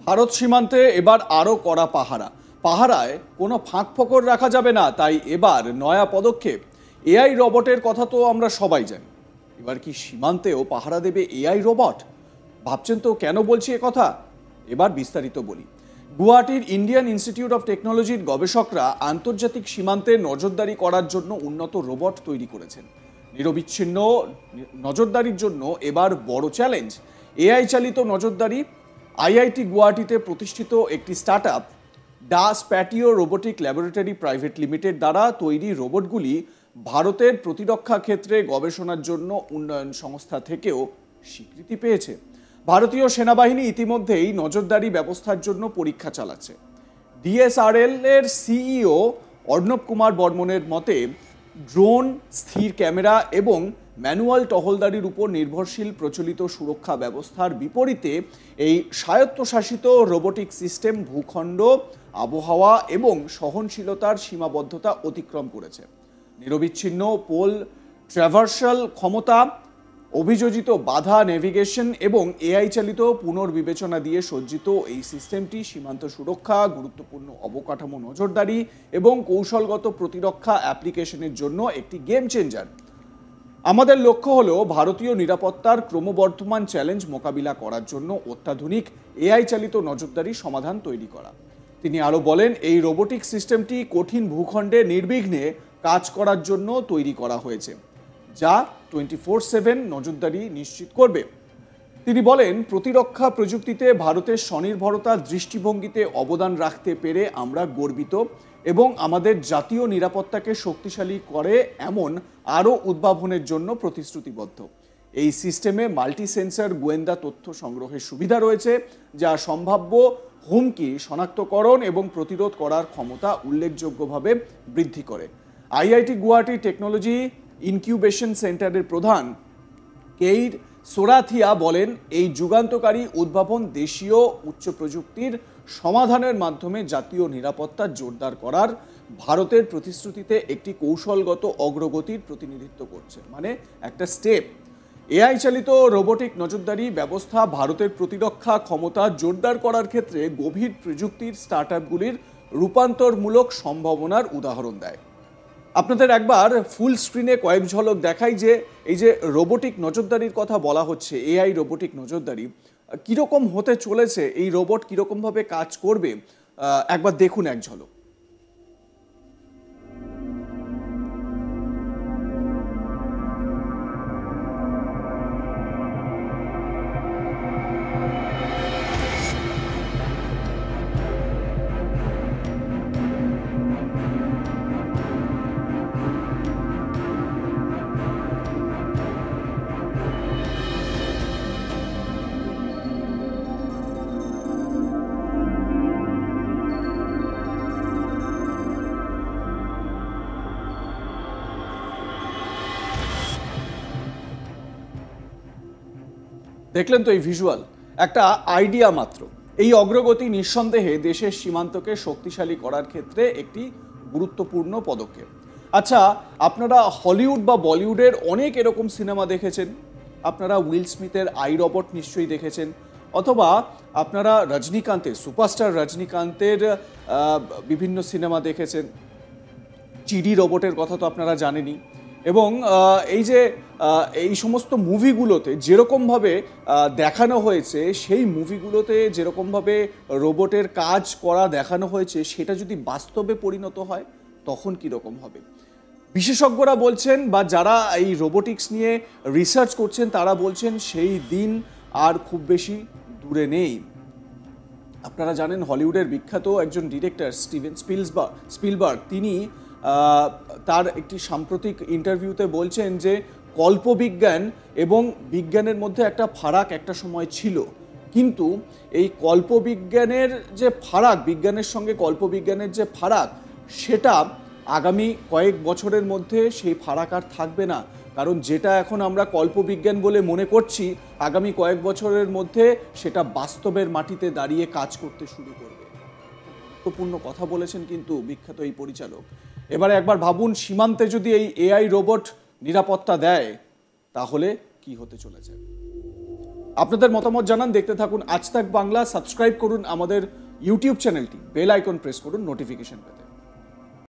ভারত সীমান্তে এবার আরও কড়া পাহারায় কোনো ফাঁক ফোকর রাখা যাবে না, তাই এবার নয়া পদক্ষেপ। এআই রোবটের কথা তো আমরা সবাই জানি, এবার কি সীমান্তেও পাহারা দেবে এআই রোবট? ভাবছেন তো কেন বলছি এ কথা? এবার বিস্তারিত বলি। গুয়াহাটির ইন্ডিয়ান ইনস্টিটিউট অফ টেকনোলজির গবেষকরা আন্তর্জাতিক সীমান্তে নজরদারি করার জন্য উন্নত রোবট তৈরি করেছেন। নিরবিচ্ছিন্ন নজরদারির জন্য এবার বড় চ্যালেঞ্জ এআই চালিত নজরদারি। আইআইটি গুয়াহাটিতে প্রতিষ্ঠিত একটি স্টার্টআপ ডা স্প্যাটিও রোবোটিক ল্যাবরেটরি প্রাইভেট লিমিটেড দ্বারা তৈরি রোবটগুলি ভারতের প্রতিরক্ষা ক্ষেত্রে গবেষণার জন্য উন্নয়ন সংস্থা থেকেও স্বীকৃতি পেয়েছে। ভারতীয় সেনাবাহিনী ইতিমধ্যেই নজরদারি ব্যবস্থার জন্য পরীক্ষা চালাচ্ছে। ডিএসআরএল এর সিইও অর্ণব কুমার বর্মনের মতে, ড্রোন, স্থির ক্যামেরা এবং ম্যানুয়াল টহলদারির উপর নির্ভরশীল প্রচলিত সুরক্ষা ব্যবস্থার বিপরীতে এই স্বায়ত্তশাসিত রোবোটিক সিস্টেম ভূখণ্ড, আবহাওয়া এবং সহনশীলতার সীমাবদ্ধতা অতিক্রম করেছে। নিরবিচ্ছিন্ন পোল ট্র্যাভার্সাল ক্ষমতা, অভিযোজিত বাধা নেভিগেশন এবং এআই চালিত পুনর্বিবেচনা দিয়ে সজ্জিত এই সিস্টেমটি সীমান্ত সুরক্ষা, গুরুত্বপূর্ণ অবকাঠামো নজরদারি এবং কৌশলগত প্রতিরক্ষা অ্যাপ্লিকেশনের জন্য একটি গেম চেঞ্জার। আমাদের লক্ষ্য হলো ভারতীয় নিরাপত্তার ক্রমবর্ধমান চ্যালেঞ্জ মোকাবিলা করার জন্য অত্যাধুনিক এআই চালিত নজরদারি সমাধান তৈরি করা। তিনি আরও বলেন, এই রোবোটিক সিস্টেমটি কঠিন ভূখণ্ডে নির্বিঘ্নে কাজ করার জন্য তৈরি করা হয়েছে, যা 24/7 নজরদারি নিশ্চিত করবে। তিনি বলেন, প্রতিরক্ষা প্রযুক্তিতে ভারতের স্বনির্ভরতার দৃষ্টিভঙ্গিতে অবদান রাখতে পেরে আমরা গর্বিত এবং আমাদের জাতীয় নিরাপত্তাকে শক্তিশালী করে এমন আরও উদ্ভাবনের জন্য প্রতিশ্রুতিবদ্ধ। এই সিস্টেমে মাল্টি সেন্সর গোয়েন্দা তথ্য সংগ্রহের সুবিধা রয়েছে, যা সম্ভাব্য হুমকি শনাক্তকরণ এবং প্রতিরোধ করার ক্ষমতা উল্লেখযোগ্যভাবে বৃদ্ধি করে। আইআইটি গুয়াহাটি টেকনোলজি ইনকিউবেশন সেন্টারের প্রধান কেইর সোরাথিয়া বলেন, এই যুগান্তকারী উদ্ভাবন দেশীয় উচ্চ প্রযুক্তির সমাধানের মাধ্যমে জাতীয় নিরাপত্তা জোরদার করার ভারতের প্রতিশ্রুতিতে একটি কৌশলগত অগ্রগতির প্রতিনিধিত্ব করছে, মানে একটা স্টেপ। এআই চালিত রোবোটিক নজরদারি ব্যবস্থা ভারতের প্রতিরক্ষা ক্ষমতা জোরদার করার ক্ষেত্রে গভীর প্রযুক্তির স্টার্টআপগুলির রূপান্তরমূলক সম্ভাবনার উদাহরণ দেয়। আপনাদের একবার ফুল স্ক্রিনে কয়েক ঝলক দেখাই যে এই যে রোবোটিক নজরদারির কথা বলা হচ্ছে, এআই রোবোটিক নজরদারি কীরকম হতে চলেছে, এই রোবট কীরকমভাবে কাজ করবে, একবার দেখুন এক ঝলক। দেখলেন তো এই ভিজুয়াল, একটা আইডিয়া মাত্র। এই অগ্রগতি নিঃসন্দেহে দেশের সীমান্তকে শক্তিশালী করার ক্ষেত্রে একটি গুরুত্বপূর্ণ পদক্ষেপ। আচ্ছা, আপনারা হলিউড বা বলিউডের অনেক এরকম সিনেমা দেখেছেন। আপনারা উইল স্মিথের আই রোবট নিশ্চয়ই দেখেছেন, অথবা আপনারা রজনীকান্তের, সুপারস্টার রজনীকান্তের বিভিন্ন সিনেমা দেখেছেন। চিডি রোবটের কথা তো আপনারা জানেনই। এবং এই যে এই সমস্ত মুভিগুলোতে যেরকমভাবে দেখানো হয়েছে, সেই মুভিগুলোতে যেরকমভাবে রোবটের কাজ করা দেখানো হয়েছে, সেটা যদি বাস্তবে পরিণত হয় তখন কীরকম হবে? বিশেষজ্ঞরা বলছেন, বা যারা এই রোবোটিক্স নিয়ে রিসার্চ করছেন তারা বলছেন, সেই দিন আর খুব বেশি দূরে নেই। আপনারা জানেন হলিউডের বিখ্যাত একজন ডিরেক্টর স্টিভেন স্পিলবার্গ, তিনি তার একটি সাম্প্রতিক ইন্টারভিউতে বলছেন যে কল্পবিজ্ঞান এবং বিজ্ঞানের মধ্যে একটা ফারাক একটা সময় ছিল, কিন্তু এই কল্পবিজ্ঞানের যে ফারাক, বিজ্ঞানের সঙ্গে কল্পবিজ্ঞানের যে ফারাক, সেটা আগামী কয়েক বছরের মধ্যে সেই ফারাক আর থাকবে না। কারণ যেটা এখন আমরা কল্পবিজ্ঞান বলে মনে করছি, আগামী কয়েক বছরের মধ্যে সেটা বাস্তবের মাটিতে দাঁড়িয়ে কাজ করতে শুরু করবে। গুরুত্বপূর্ণ কথা বলেছেন কিন্তু বিখ্যাত এই পরিচালক। এবারে একবার ভাবুন, সীমান্তে যদি এই এআই রোবট নিরাপত্তা দেয়, তাহলে কি হতে চলেছে। আপনাদের মতামত জানান, দেখতে থাকুন আজ তাক বাংলা, সাবস্ক্রাইব করুন আমাদের ইউটিউব চ্যানেলটি, বেল আইকন প্রেস করুন নোটিফিকেশন পেতে।